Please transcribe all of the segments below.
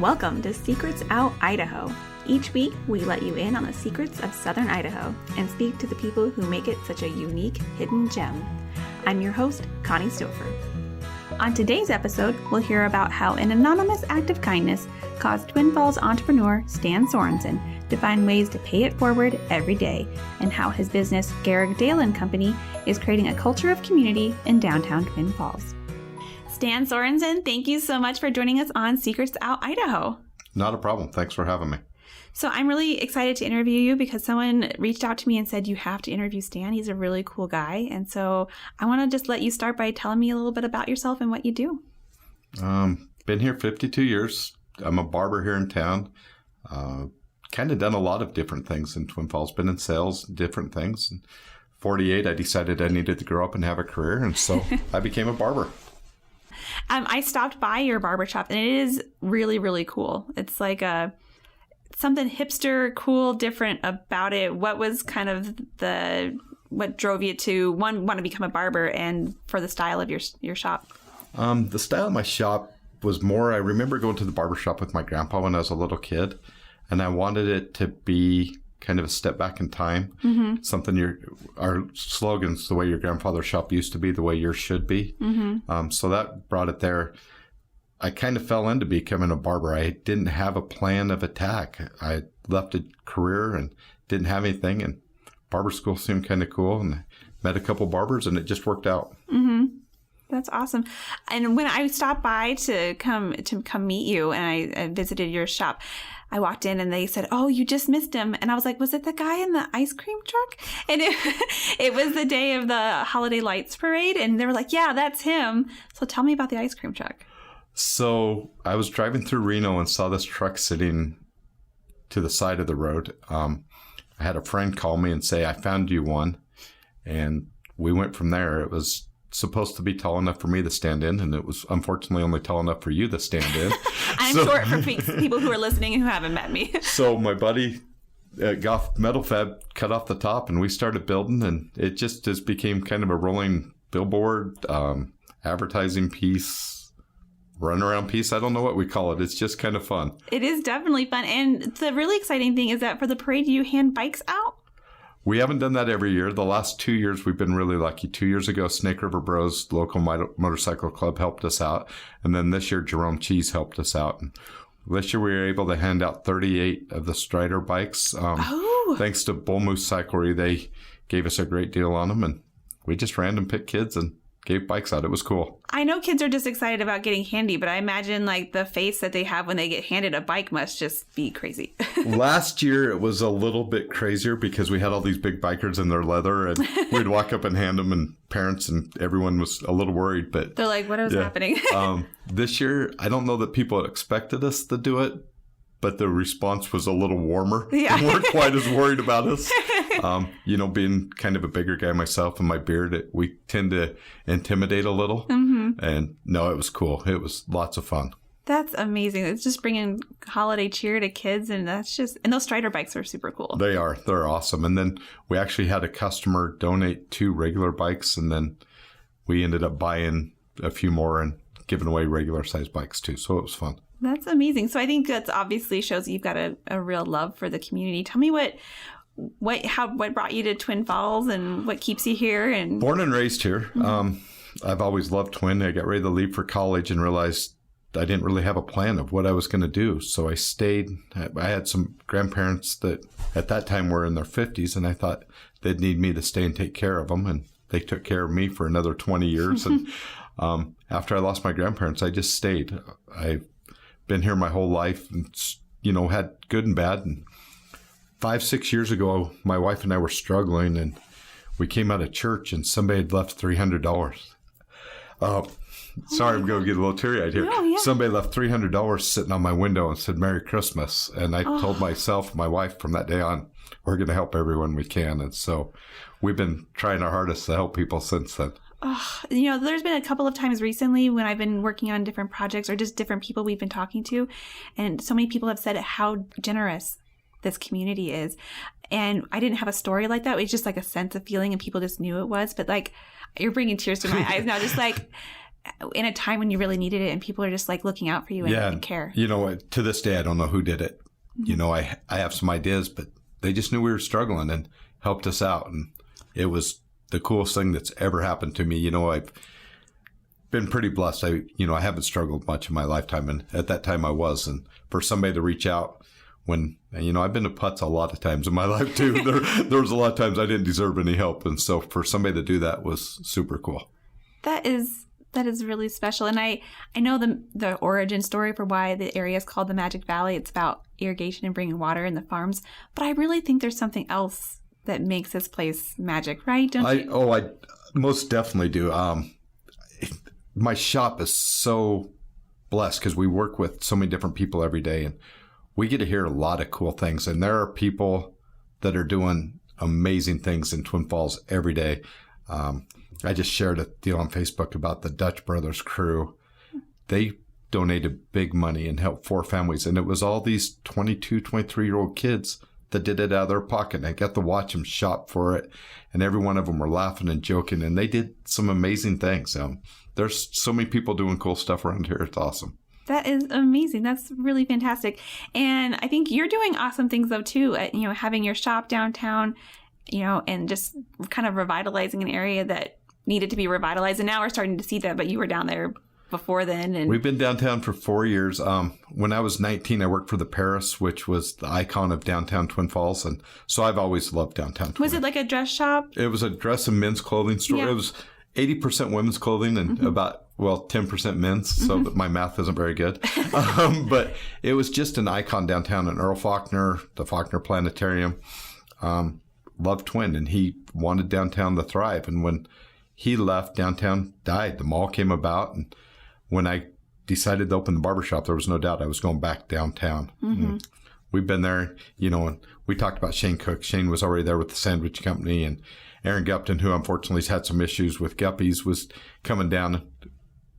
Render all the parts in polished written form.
Welcome to Secrets Out Idaho. Each week, we let you in on the secrets of Southern Idaho and speak to the people who make it such a unique hidden gem. I'm your host, Connie Stouffer. On today's episode, we'll hear about how an anonymous act of kindness caused Twin Falls entrepreneur Stan Sorenson to find ways to pay it forward every day, and how his business, Garrick Dale & Company, is creating a culture of community in downtown Twin Falls. Stan Sorenson, thank you so much for joining us on Secrets Out Idaho. Not a problem. Thanks for having me. So I'm really excited to interview you because someone reached out to me and said, you have to interview Stan. He's a really cool guy. And so I want to just let you start by telling me a little bit about yourself and what you do. Been here 52 years. I'm a barber here in town. Kind of done a lot of different things in Twin Falls. Been in sales, different things. And 48, I decided I needed to grow up and have a career. And so I became a barber. I stopped by your barbershop, and it is really, really cool. It's like something hipster, cool, different about it. What was kind of what drove you to want to become a barber, and for the style of your shop? The style of my shop was more, I remember going to the barbershop with my grandpa when I was a little kid, and I wanted it to be kind of a step back in time. Mm-hmm. Something our slogan's the way your grandfather's shop used to be, the way yours should be. Mm-hmm. So that brought it there. I kind of fell into becoming a barber. I didn't have a plan of attack. I left a career and didn't have anything, and barber school seemed kind of cool, and I met a couple barbers, and it just worked out. Mm-hmm. That's awesome. And when I stopped by to come meet you, and I visited your shop, I walked in and they said, "Oh, you just missed him." And I was like, "Was it the guy in the ice cream truck?" And it was the day of the Holiday Lights Parade. And they were like, "Yeah, that's him." So tell me about the ice cream truck. So I was driving through Reno and saw this truck sitting to the side of the road. I had a friend call me and say, "I found you one." And we went from there. It was supposed to be tall enough for me to stand in, and it was unfortunately only tall enough for you to stand in. I'm short for people who are listening who haven't met me. So my buddy got metal fab, cut off the top, and we started building, and it just became kind of a rolling billboard, advertising piece, runaround piece. I don't know what we call it. It's just kind of fun. It is definitely fun. And the really exciting thing is that for the parade, you hand bikes out. We haven't done that every year. The last 2 years, we've been really lucky. 2 years ago, Snake River Bros, local motorcycle club, helped us out. And then this year, Jerome Cheese helped us out. And this year, we were able to hand out 38 of the Strider bikes. Thanks to Bull Moose Cyclery, they gave us a great deal on them. And we just random picked kids and gave bikes out. It was cool. I know kids are just excited about getting handy, but I imagine like the face that they have when they get handed a bike must just be crazy. Last year, it was a little bit crazier because we had all these big bikers in their leather, and we'd walk up and hand them, and parents and everyone was a little worried. But they're like, what is happening? This year, I don't know that people had expected us to do it, but the response was a little warmer. Yeah. They weren't quite as worried about us. Being kind of a bigger guy myself and my beard, we tend to intimidate a little. Mm-hmm. And no, it was cool. It was lots of fun. That's amazing. It's just bringing holiday cheer to kids. And and those Strider bikes are super cool. They are. They're awesome. And then we actually had a customer donate 2 regular bikes. And then we ended up buying a few more and giving away regular size bikes too. So it was fun. That's amazing. So I think that's obviously shows that you've got a real love for the community. Tell me what brought you to Twin Falls and what keeps you here? And born and raised here. Mm-hmm. I've always loved Twin. I got ready to leave for college and realized I didn't really have a plan of what I was going to do. So I stayed. I had some grandparents that at that time were in their 50s, and I thought they'd need me to stay and take care of them. And they took care of me for another 20 years. And after I lost my grandparents, I just stayed. I've been here my whole life and, had good and bad. And 5-6 years ago, my wife and I were struggling, and we came out of church, and somebody had left $300. Sorry, I'm going to get a little teary-eyed here. Oh, yeah. Somebody left $300 sitting on my window and said, "Merry Christmas." And I told myself and my wife from that day on, we're going to help everyone we can. And so we've been trying our hardest to help people since then. There's been a couple of times recently when I've been working on different projects or just different people we've been talking to. And so many people have said how generous this community is. And I didn't have a story like that. It was just like a sense of feeling, and people just knew it was. But like, you're bringing tears to my eyes now. Just like, in a time when you really needed it and people are just like looking out for you and care. You know, to this day, I don't know who did it. Mm-hmm. You know, I have some ideas, but they just knew we were struggling and helped us out. And it was the coolest thing that's ever happened to me. You know, I've been pretty blessed. I haven't struggled much in my lifetime. And at that time I was. And for somebody to reach out when, I've been to putts a lot of times in my life too. There was a lot of times I didn't deserve any help. And so for somebody to do that was super cool. That is really special. And I know the origin story for why the area is called the Magic Valley. It's about irrigation and bringing water in the farms. But I really think there's something else that makes this place magic, right? Don't you? I most definitely do. My shop is so blessed because we work with so many different people every day, and we get to hear a lot of cool things. And there are people that are doing amazing things in Twin Falls every day. I just shared a deal on Facebook about the Dutch Brothers crew. They donated big money and helped 4 families. And it was all these 22, 23-year-old kids that did it out of their pocket. And I got to watch them shop for it. And every one of them were laughing and joking. And they did some amazing things. There's so many people doing cool stuff around here. It's awesome. That is amazing. That's really fantastic. And I think you're doing awesome things, though, too. Having your shop downtown, and just kind of revitalizing an area that needed to be revitalized. And now we're starting to see that, but you were down there before then. And we've been downtown for 4 years. When I was 19, I worked for the Paris, which was the icon of downtown Twin Falls. And so I've always loved downtown. Was it like a dress shop? It was a dress and men's clothing store. Yeah. It was 80% women's clothing and about 10% men's. So that my math isn't very good. But it was just an icon downtown. And Earl Faulkner, the Faulkner Planetarium, loved Twin, and he wanted downtown to thrive. And when he left, downtown died. The mall came about, and when I decided to open the barbershop, there was no doubt I was going back downtown. Mm-hmm. We've been there, and we talked about Shane Cook. Shane was already there with the sandwich company, and Aaron Gupton, who unfortunately has had some issues with guppies, was coming down.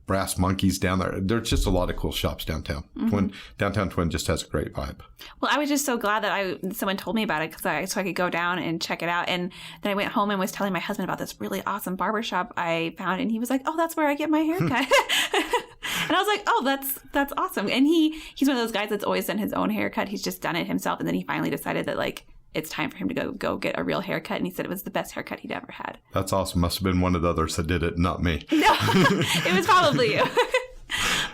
Brass Monkeys down there. There's just a lot of cool shops downtown. Mm-hmm. Downtown Twin just has a great vibe. Well, I was just so glad that someone told me about it so I could go down and check it out. And then I went home and was telling my husband about this really awesome barbershop I found, and he was like, "Oh, that's where I get my haircut." And I was like, "Oh, that's awesome." And he's one of those guys that's always done his own haircut. He's just done it himself, and then he finally decided that it's time for him to go get a real haircut. And he said it was the best haircut he'd ever had. That's awesome. Must have been one of the others that did it, not me. No, it was probably you.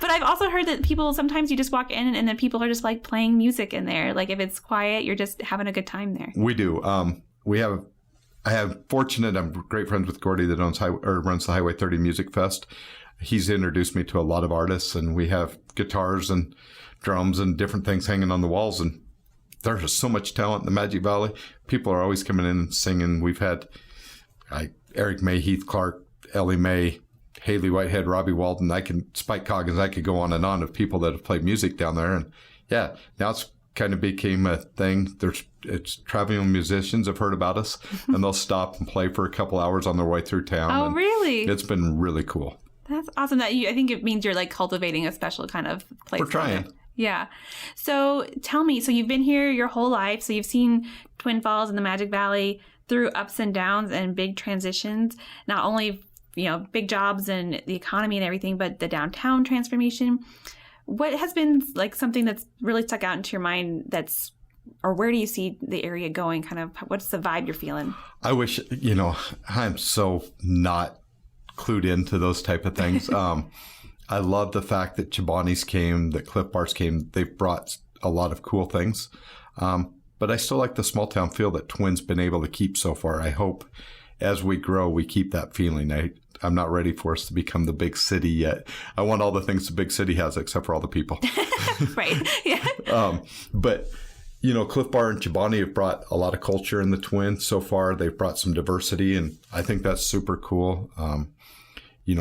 But I've also heard that sometimes you just walk in and then people are just like playing music in there. Like if it's quiet, you're just having a good time there. We do. I'm great friends with Gordy that runs the Highway 30 Music Fest. He's introduced me to a lot of artists, and we have guitars and drums and different things hanging on the walls, and there's so much talent in the Magic Valley. People are always coming in and singing. We've had Eric May, Heath Clark, Ellie Mae, Haley Whitehead, Robbie Walden. Spike Coggins. I could go on and on of people that have played music down there. And yeah, now it's kind of became a thing. It's traveling musicians have heard about us, and they'll stop and play for a couple hours on their way through town. Oh, really? It's been really cool. That's awesome. I think it means you're like cultivating a special kind of place. We're trying. Yeah. So tell me, so you've been here your whole life. So you've seen Twin Falls and the Magic Valley through ups and downs and big transitions, not only, big jobs and the economy and everything, but the downtown transformation. What has been like something that's really stuck out into your mind or where do you see the area going? Kind of what's the vibe you're feeling? I wish, I'm so not clued into those type of things. I love the fact that Chobani's came, that Cliff Bars came. They've brought a lot of cool things. But I still like the small town feel that Twin's been able to keep so far. I hope as we grow, we keep that feeling. I'm not ready for us to become the big city yet. I want all the things the big city has, except for all the people. Right. Yeah. But, Cliff Bar and Chobani have brought a lot of culture in the Twin so far. They've brought some diversity, and I think that's super cool.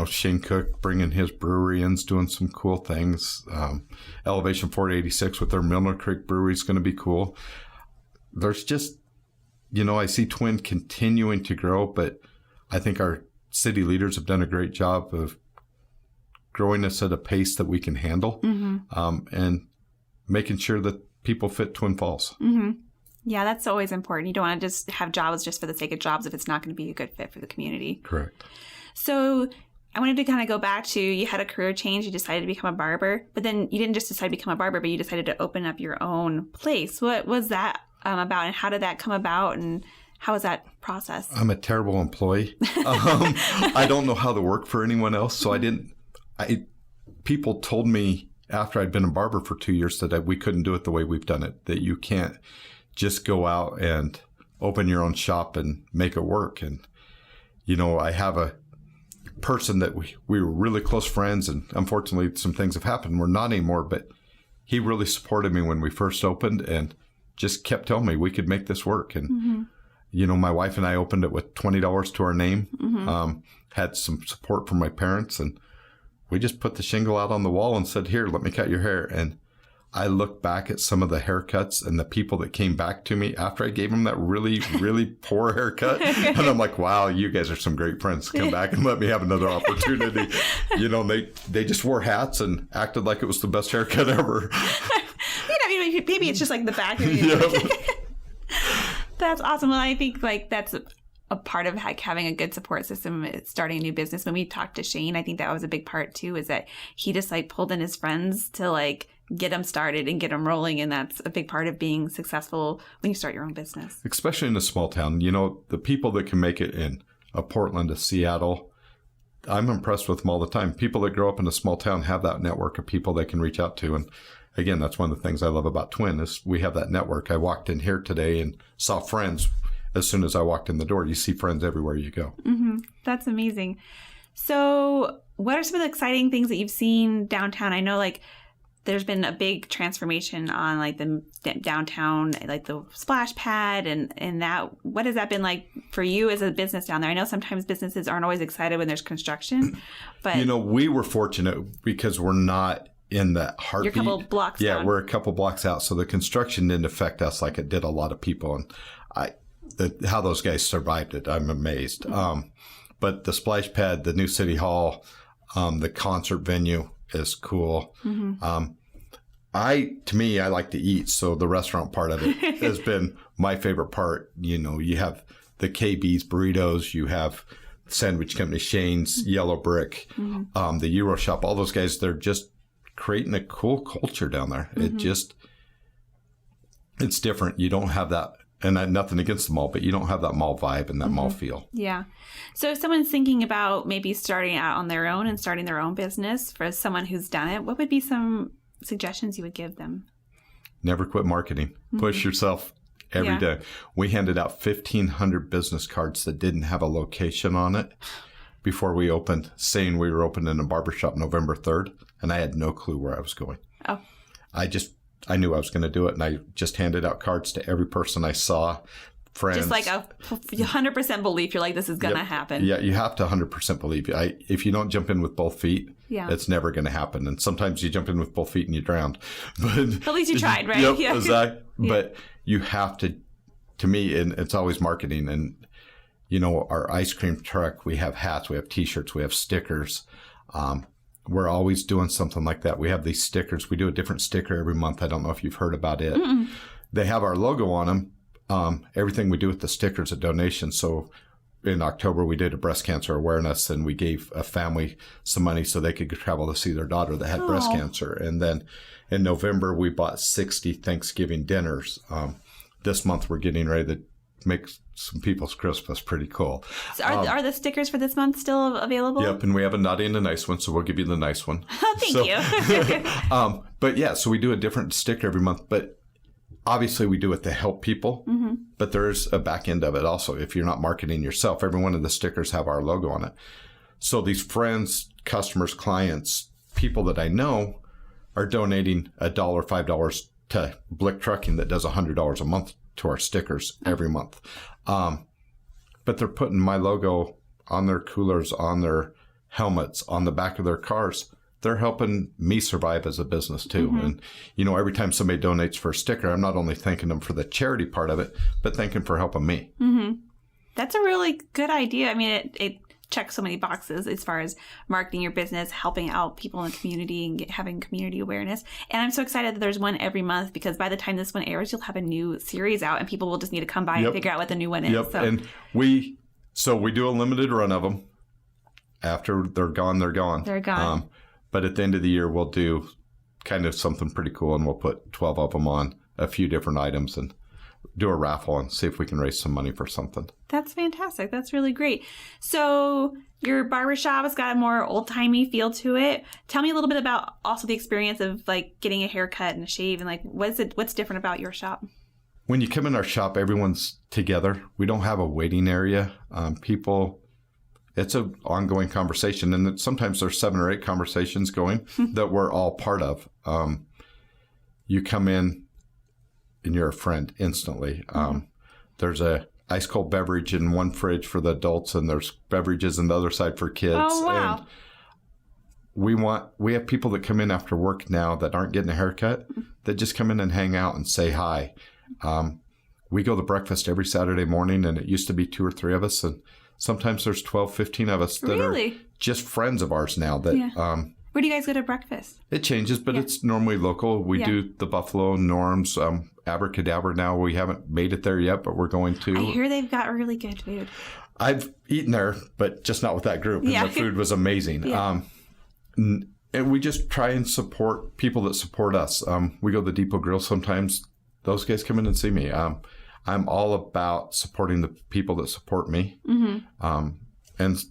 Shane Cook bringing his brewery in, doing some cool things. Elevation 486 with their Milner Creek Brewery is going to be cool. There's just, I see Twin continuing to grow, but I think our city leaders have done a great job of growing us at a pace that we can handle, and making sure that people fit Twin Falls. Mm-hmm. Yeah, that's always important. You don't want to just have jobs just for the sake of jobs if it's not going to be a good fit for the community. Correct. So I wanted to kind of go back to, you had a career change, you decided to become a barber, but then you didn't just decide to become a barber, but you decided to open up your own place. What was that about, and how did that come about, and how was that process? I'm a terrible employee. I don't know how to work for anyone else, so people told me after I'd been a barber for 2 years that we couldn't do it the way we've done it, that you can't just go out and open your own shop and make it work. And, I have a person that we were really close friends, and unfortunately some things have happened. We're not anymore, but he really supported me when we first opened and just kept telling me we could make this work. And, my wife and I opened it with $20 to our name, had some support from my parents, and we just put the shingle out on the wall and said, here, let me cut your hair. And I look back at some of the haircuts and the people that came back to me after I gave them that really, really poor haircut. And I'm like, wow, you guys are some great friends. Come back and let me have another opportunity. They just wore hats and acted like it was the best haircut ever. Maybe it's just like the back of you. That's awesome. Well, I think that's a part of having a good support system, starting a new business. When we talked to Shane, I think that was a big part too, is that he just pulled in his friends to get them started and get them rolling. And that's a big part of being successful when you start your own business. Especially in a small town. The people that can make it in a Portland, a Seattle, I'm impressed with them all the time. People that grow up in a small town have that network of people they can reach out to. And again, that's one of the things I love about Twin is we have that network. I walked in here today and saw friends. As soon as I walked in the door, you see friends everywhere you go. Mm-hmm. That's amazing. So what are some of the exciting things that you've seen downtown? I know there's been a big transformation on the downtown, the splash pad and that. What has that been like for you as a business down there? I know sometimes businesses aren't always excited when there's construction, but we were fortunate because we're not in that heartbeat. You're a couple blocks down. Yeah, we're a couple blocks out. So the construction didn't affect us like it did a lot of people. And how those guys survived it, I'm amazed. Mm-hmm. But the splash pad, the new city hall, the concert venue is cool. Mm-hmm. To me, I like to eat. So the restaurant part of it has been my favorite part. You have the KB's burritos, you have Sandwich Company, Shane's, Yellow Brick, the Euro Shop, all those guys, they're just creating a cool culture down there. Mm-hmm. It's different. You don't have that. And nothing against the mall, but you don't have that mall vibe and that mall feel. Yeah. So if someone's thinking about maybe starting out on their own and starting their own business, for someone who's done it, what would be some suggestions you would give them? Never quit marketing. Mm-hmm. Push yourself every day. We handed out 1,500 business cards that didn't have a location on it before we opened, saying we were opening a barbershop November 3rd, and I had no clue where I was going. Oh. I knew I was going to do it, and I just handed out cards to every person I saw, friends. Just like a 100% belief. You're like, this is going to happen. Yeah, you have to 100% believe. If you don't jump in with both feet, it's never going to happen. And sometimes you jump in with both feet and you drown. But at least you tried, right? Yep, yeah. Exactly. Yeah. But you have to me, and it's always marketing. And, our ice cream truck, we have hats, we have T-shirts, we have stickers. We're always doing something like that. We have these stickers. We do a different sticker every month. I don't know if you've heard about it. Mm-mm. They have our logo on them. Everything we do with the stickers, a donation. So in October, we did a breast cancer awareness, and we gave a family some money so they could travel to see their daughter that had breast cancer. And then in November, we bought 60 Thanksgiving dinners. This month, we're getting ready to make some people's Christmas pretty cool. So are the stickers for this month still available? Yep, and we have a naughty and a nice one, so we'll give you the nice one. Oh, thank you. But yeah, so we do a different sticker every month, but obviously we do it to help people, but there's a back end of it also. If you're not marketing yourself, every one of the stickers have our logo on it. So these friends, customers, clients, people that I know are donating $1, $5 to Blick Trucking that does $100 a month to our stickers every month. But they're putting my logo on their coolers, on their helmets, on the back of their cars. They're helping me survive as a business too. Mm-hmm. And, every time somebody donates for a sticker, I'm not only thanking them for the charity part of it, but thanking for helping me. Mm-hmm. That's a really good idea. I mean, it checks so many boxes as far as marketing your business, helping out people in the community, and having community awareness. And I'm so excited that there's one every month, because by the time this one airs, you'll have a new series out and people will just need to come by and figure out what the new one is. Yep. So. And we do a limited run of them. after they're gone, they're gone. They're gone. But at the end of the year, we'll do kind of something pretty cool, and we'll put 12 of them on a few different items and do a raffle and see if we can raise some money for something. That's fantastic. That's really great. So your barbershop has got a more old-timey feel to it. Tell me a little bit about also the experience of like getting a haircut and a shave, and like what's different about your shop? When you come in our shop, everyone's together. We don't have a waiting area. It's an ongoing conversation, and sometimes there's 7 or 8 conversations going that we're all part of. You come in and you're a friend instantly. There's a ice cold beverage in one fridge for the adults, and there's beverages on the other side for kids. Oh, wow. And we have people that come in after work now that aren't getting a haircut that just come in and hang out and say hi. We go to breakfast every Saturday morning, and it used to be 2 or 3 of us, and sometimes there's 12, 15 of us that are just friends of ours now. That Where do you guys go to breakfast? It changes, but it's normally local. We do the Buffalo, Norm's, Abracadabra now. We haven't made it there yet, but we're going to. I hear they've got really good food. I've eaten there, but just not with that group. And the food was amazing. And we just try and support people that support us. We go to the Depot Grill sometimes. Those guys come in and see me. I'm all about supporting the people that support me, and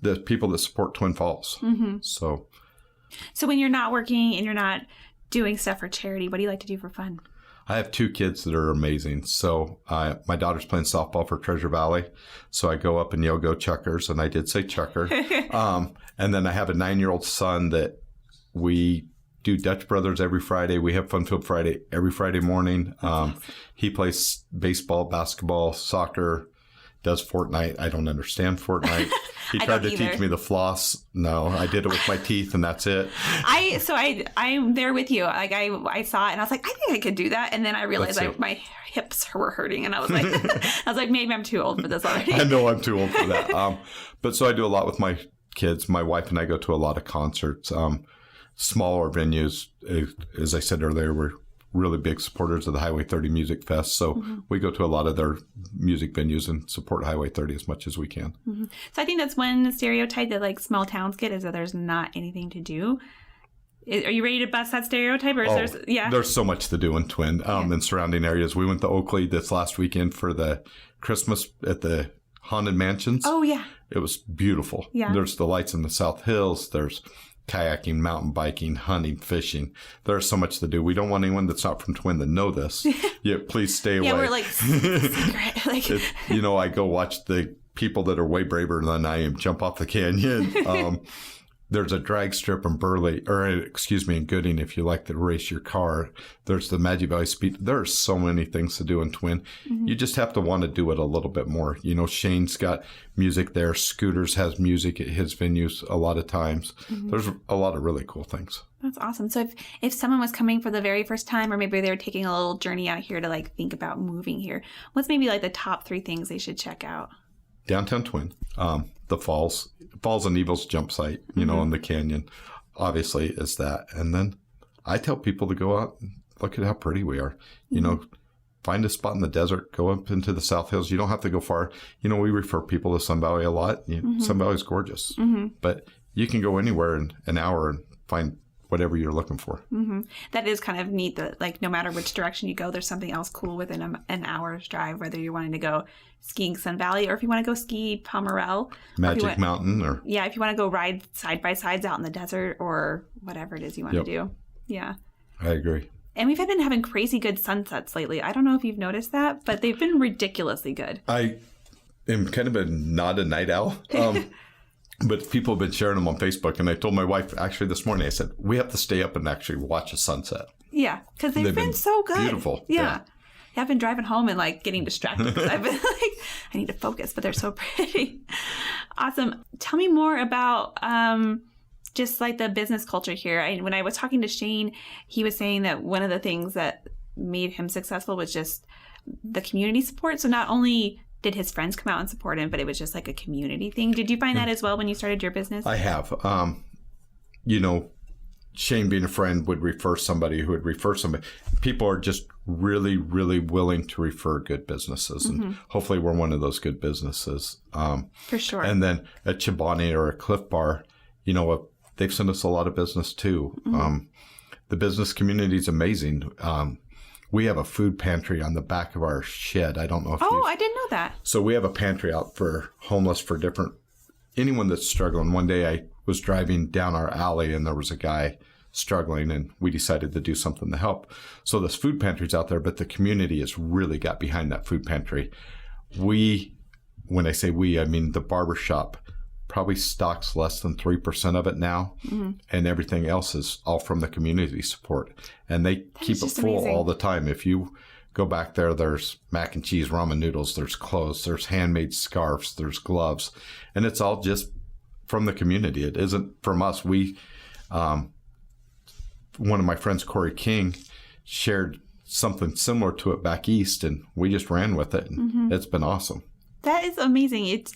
the people that support Twin Falls. So when you're not working and you're not doing stuff for charity, what do you like to do for fun? I have 2 kids that are amazing. So my daughter's playing softball for Treasure Valley. So I go up and yell, "Go Chuckers." And I did say Chucker. And then I have a 9-year-old son that we do Dutch Brothers every Friday. We have Fun Filled Friday every Friday morning. Awesome. He plays baseball, basketball, soccer, does Fortnite. I don't understand Fortnite. He tried to teach me the floss. No, I did it with my teeth, and that's it. I'm there with you. Like I saw it, and I was like, I think I could do that. And then I realized my hips were hurting, and I was like, maybe I'm too old for this already. I know I'm too old for that. But so I do a lot with my kids. My wife and I go to a lot of concerts. Smaller venues, as I said earlier, we're really big supporters of the Highway 30 Music Fest. So we go to a lot of their music venues and support Highway 30 as much as we can. So I think that's one stereotype that like small towns get, is that there's not anything to do. Are you ready to bust that stereotype? Or there's so much to do in Twin and surrounding areas. We went to Oakley this last weekend for the Christmas at the Haunted Mansions. Oh, yeah. It was beautiful. Yeah. There's the lights in the South Hills. There's kayaking, mountain biking, hunting, fishing. There's so much to do. We don't want anyone that's not from Twin to know this. Please stay away. Yeah, we're like secret. I go watch the people that are way braver than I am jump off the canyon. There's a drag strip in in Gooding if you like to race your car. There's the Magic Valley Speed. There are so many things to do in Twin. You just have to want to do it a little bit more. Shane's got music there. Scooters has music at his venues a lot of times. There's a lot of really cool things. That's awesome. So if someone was coming for the very first time, or maybe they were taking a little journey out here to like think about moving here, what's maybe like the top 3 things they should check out? Downtown Twin, the Falls and Evil's jump site, in the canyon, obviously is that. And then I tell people to go out and look at how pretty we are. Find a spot in the desert, go up into the South Hills. You don't have to go far. We refer people to Sun Valley a lot. Sun Valley's gorgeous, but you can go anywhere in an hour and find whatever you're looking for. That is kind of neat that like no matter which direction you go, there's something else cool within an hour's drive, whether you're wanting to go skiing Sun Valley or if you want to go ski Pomerelle. Magic Mountain. If you want to go ride side by sides out in the desert or whatever it is you want to do. Yeah. I agree. And we've been having crazy good sunsets lately. I don't know if you've noticed that, but they've been ridiculously good. I am kind of not a night owl. But people have been sharing them on Facebook, and I told my wife actually this morning, I said, we have to stay up and actually watch a sunset. Yeah, because they've been so good. Beautiful. Yeah. I've been driving home and like getting distracted because I've been like, I need to focus, but they're so pretty. Awesome. Tell me more about just like the business culture here. When I was talking to Shane, he was saying that one of the things that made him successful was just the community support. So not only did his friends come out and support him, but it was just like a community thing. Did you find that as well when you started your business? I have. Shane being a friend would refer somebody who would refer somebody. People are just really, really willing to refer good businesses. And hopefully we're one of those good businesses. For sure. And then at Chobani or a Cliff Bar, they've sent us a lot of business too. The business community is amazing. We have a food pantry on the back of our shed. I don't know if I didn't know that. So we have a pantry out for homeless, for anyone that's struggling. One day I was driving down our alley and there was a guy struggling, and we decided to do something to help. So this food pantry's out there, but the community has really got behind that food pantry. When I say we, I mean the barbershop probably stocks less than 3% of it now, and everything else is all from the community support. And they keep it full amazing. All the time. If you go back there, there's mac and cheese, ramen noodles, there's clothes, there's handmade scarves, there's gloves, and it's all just from the community. It isn't from us. One of my friends, Corey King, shared something similar to it back east, and we just ran with it, and it's been awesome. That is amazing.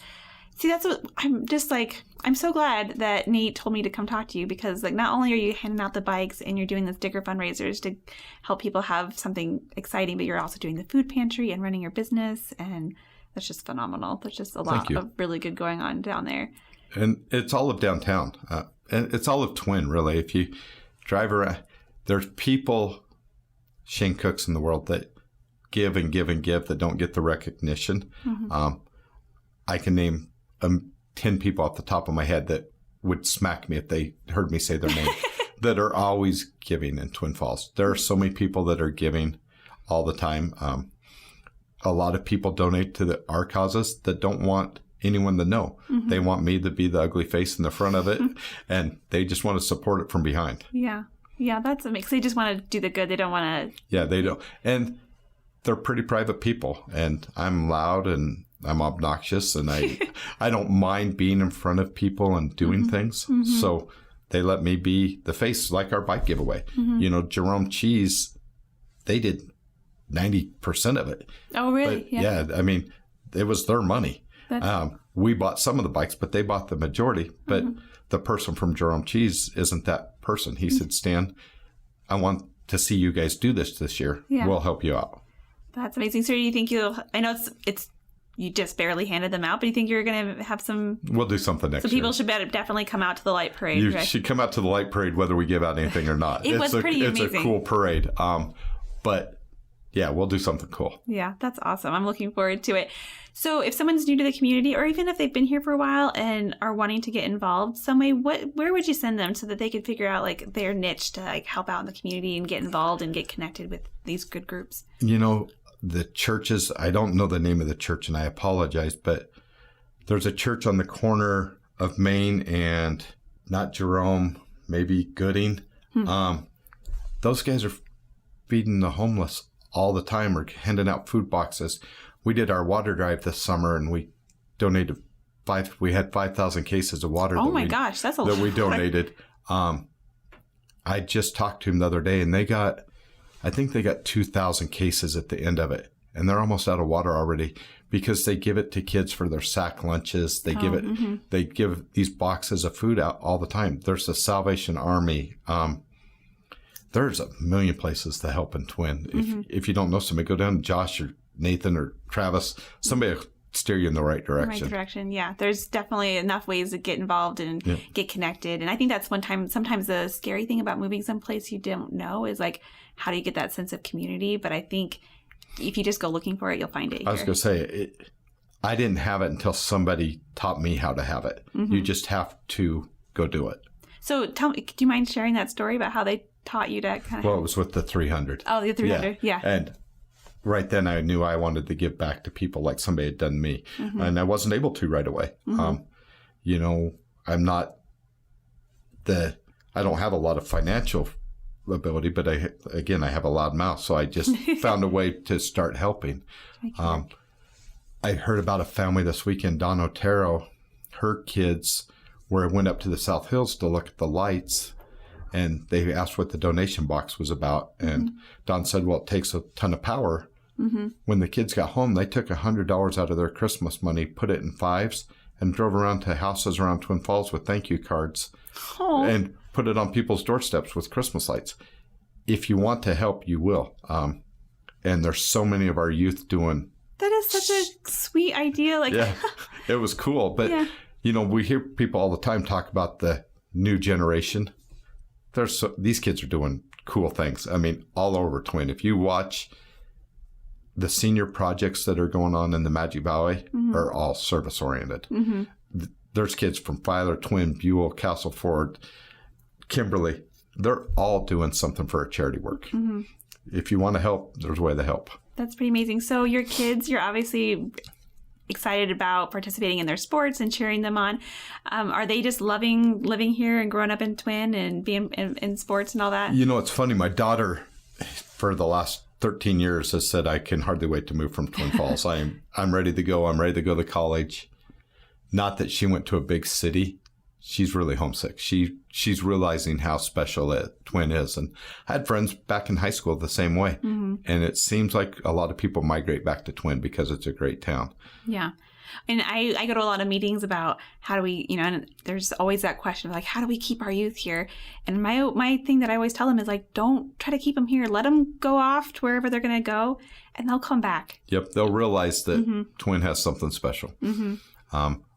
That's what I'm so glad that Nate told me to come talk to you, because not only are you handing out the bikes and you're doing the sticker fundraisers to help people have something exciting, but you're also doing the food pantry and running your business, and that's just phenomenal. There's just a lot of really good going on down there. And it's all of downtown. And it's all of Twin, really. If you drive around, there's people, Shane Cooks in the world, that give and give and give that don't get the recognition. I can name 10 people off the top of my head that would smack me if they heard me say their name, that are always giving in Twin Falls. There are so many people that are giving all the time. A lot of people donate to our causes that don't want anyone to know. They want me to be the ugly face in the front of it, and they just want to support it from behind. Yeah, that's amazing. They just want to do the good. They don't want to... Yeah, they don't. And they're pretty private people, and I'm loud and I'm obnoxious, and I don't mind being in front of people and doing things. So they let me be the face, like our bike giveaway. Jerome Cheese, they did 90% of it. Oh, really? But, yeah. I mean, it was their money. We bought some of the bikes, but they bought the majority. But the person from Jerome Cheese isn't that person. He said, Stan, I want to see you guys do this year. Yeah. We'll help you out. That's amazing. So do you think I know it's you just barely handed them out, but you think you're going to have some... We'll do something next year. So people should definitely come out to the light parade. You should come out to the light parade whether we give out anything or not. It's pretty amazing. It's a cool parade. But yeah, we'll do something cool. Yeah, that's awesome. I'm looking forward to it. So if someone's new to the community, or even if they've been here for a while and are wanting to get involved some way, where would you send them so that they could figure out their niche to help out in the community and get involved and get connected with these good groups? The churches, I don't know the name of the church, and I apologize, but there's a church on the corner of Main and not Jerome, maybe Gooding. Those guys are feeding the homeless all the time, or handing out food boxes. We did our water drive this summer, and we donated we had 5,000 cases of water. Oh my gosh, that's a lot. That we donated. I just talked to him the other day, and I think they got 2,000 cases at the end of it, and they're almost out of water already, because they give it to kids for their sack lunches. They they give these boxes of food out all the time. There's the Salvation Army. There's a million places to help in Twin. If you don't know somebody, go down to Josh or Nathan or Travis. Somebody will steer you in the right direction. Yeah. There's definitely enough ways to get involved and get connected. And I think that's sometimes the scary thing about moving someplace you don't know is how do you get that sense of community? But I think if you just go looking for it, you'll find it here. I was going to say, I didn't have it until somebody taught me how to have it. You just have to go do it. So tell me, do you mind sharing that story about how they taught you to kind of... Well, it was with the 300. Oh, the 300, yeah. And right then I knew I wanted to give back to people like somebody had done me. And I wasn't able to right away. I'm not I don't have a lot of financial ability, but I have a loud mouth, so I just found a way to start helping. I heard about a family this weekend, Don Otero, her kids went up to the South Hills to look at the lights, and they asked what the donation box was about. And Don said, well, it takes a ton of power. When the kids got home, they took $100 out of their Christmas money, put it in fives, and drove around to houses around Twin Falls with thank you cards and put it on people's doorsteps with Christmas lights. If you want to help, you will. And there's so many of our youth doing... That is such a sweet idea. Yeah, it was cool. But, we hear people all the time talk about the new generation, these kids are doing cool things. I mean, all over Twin. If you watch the senior projects that are going on in the Magic Valley, are all service oriented. There's kids from Filer, Twin, Buell, Castleford, Kimberly. They're all doing something for a charity work. If you want to help, there's a way to help. That's pretty amazing. So your kids, you're obviously excited about participating in their sports and cheering them on. Are they just loving living here and growing up in Twin and being in sports and all that? You know, it's funny. My daughter, for the last 13 years, has said, I can hardly wait to move from Twin Falls. I'm ready to go. I'm ready to go to college. Not that she went to a big city. She's really homesick. She's realizing how special Twin is. And I had friends back in high school the same way. And it seems like a lot of people migrate back to Twin because it's a great town. Yeah. And I go to a lot of meetings about how do we, and there's always that question of like, how do we keep our youth here? And my thing that I always tell them is like, don't try to keep them here. Let them go off to wherever they're going to go and they'll come back. Yep. They'll realize that Twin has something special.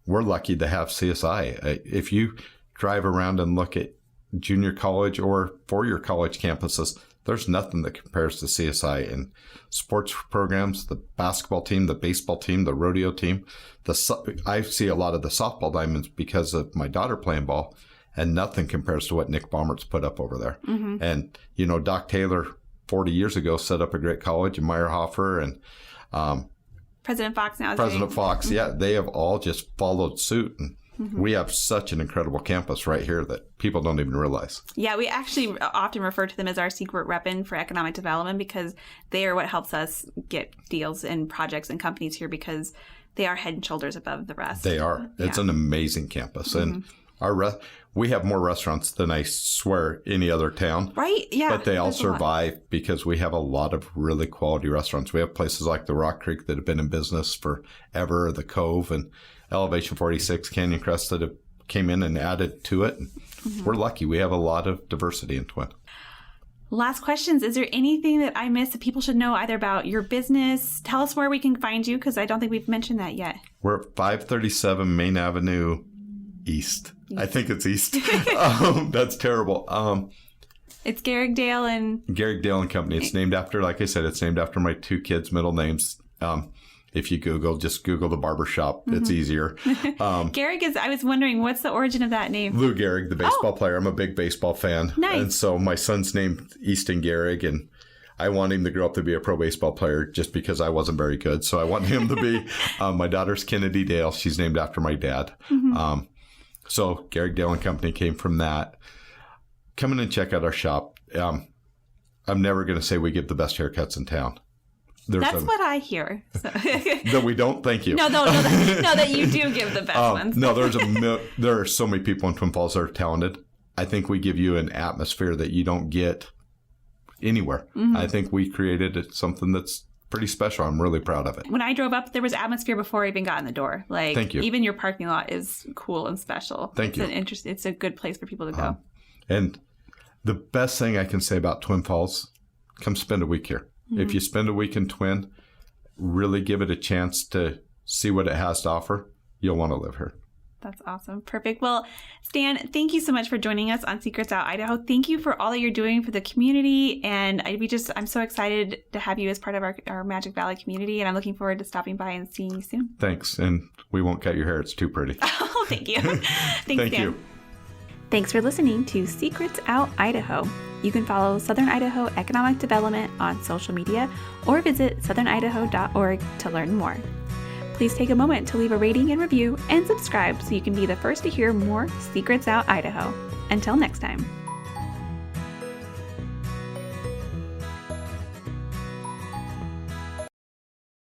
We're lucky to have CSI. If you drive around and look at junior college or four-year college campuses, there's nothing that compares to CSI in sports programs, the basketball team, the baseball team, the rodeo team. I see a lot of the softball diamonds because of my daughter playing ball, and nothing compares to what Nick Baumert's put up over there. And, Doc Taylor 40 years ago set up a great college in Meyerhofer, and President Fox now. President Fox, yeah, they have all just followed suit. And we have such an incredible campus right here that people don't even realize. Yeah, we actually often refer to them as our secret weapon for economic development because they are what helps us get deals and projects and companies here because they are head and shoulders above the rest. They are. It's an amazing campus. And we have more restaurants than I swear any other town. Right? Yeah. But they all survive because we have a lot of really quality restaurants. We have places like the Rock Creek that have been in business forever, the Cove and Elevation 46, Canyon Crest that have came in and added to it. We're lucky. We have a lot of diversity in Twin. Last questions. Is there anything that I missed that people should know either about your business? Tell us where we can find you because I don't think we've mentioned that yet. We're at 537 Main Avenue East. I think it's East. That's terrible. It's Garrigdale and Company. It's named after, like I said, it's named after my two kids' middle names. If you just Google the Barbershop. It's easier. Gehrig I was wondering, what's the origin of that name? Lou Gehrig, the baseball player. I'm a big baseball fan. Nice. And so my son's named Easton Gehrig, and I want him to grow up to be a pro baseball player just because I wasn't very good. So I want him to be. My daughter's Kennedy Dale. She's named after my dad. So Garrigdale and Company came from that. Come in and check out our shop. I'm never going to say we give the best haircuts in town. That's what I hear. So. No, we don't. Thank you. No, that you do give the best ones. No, there are so many people in Twin Falls that are talented. I think we give you an atmosphere that you don't get anywhere. I think we created something that's pretty special. I'm really proud of it. When I drove up, there was atmosphere before I even got in the door. Like, thank you. Even your parking lot is cool and special. Thank you. It's a good place for people to go. And the best thing I can say about Twin Falls, come spend a week here. If you spend a week in Twin, really give it a chance to see what it has to offer. You'll want to live here. That's awesome. Perfect. Well, Stan, thank you so much for joining us on Secrets Out Idaho. Thank you for all that you're doing for the community. And I'm so excited to have you as part of our Magic Valley community. And I'm looking forward to stopping by and seeing you soon. Thanks. And we won't cut your hair. It's too pretty. Oh, thank you. Thank Stan. you. Thanks for listening to Secrets Out Idaho. You can follow Southern Idaho Economic Development on social media or visit southernidaho.org to learn more. Please take a moment to leave a rating and review and subscribe so you can be the first to hear more Secrets Out Idaho. Until next time.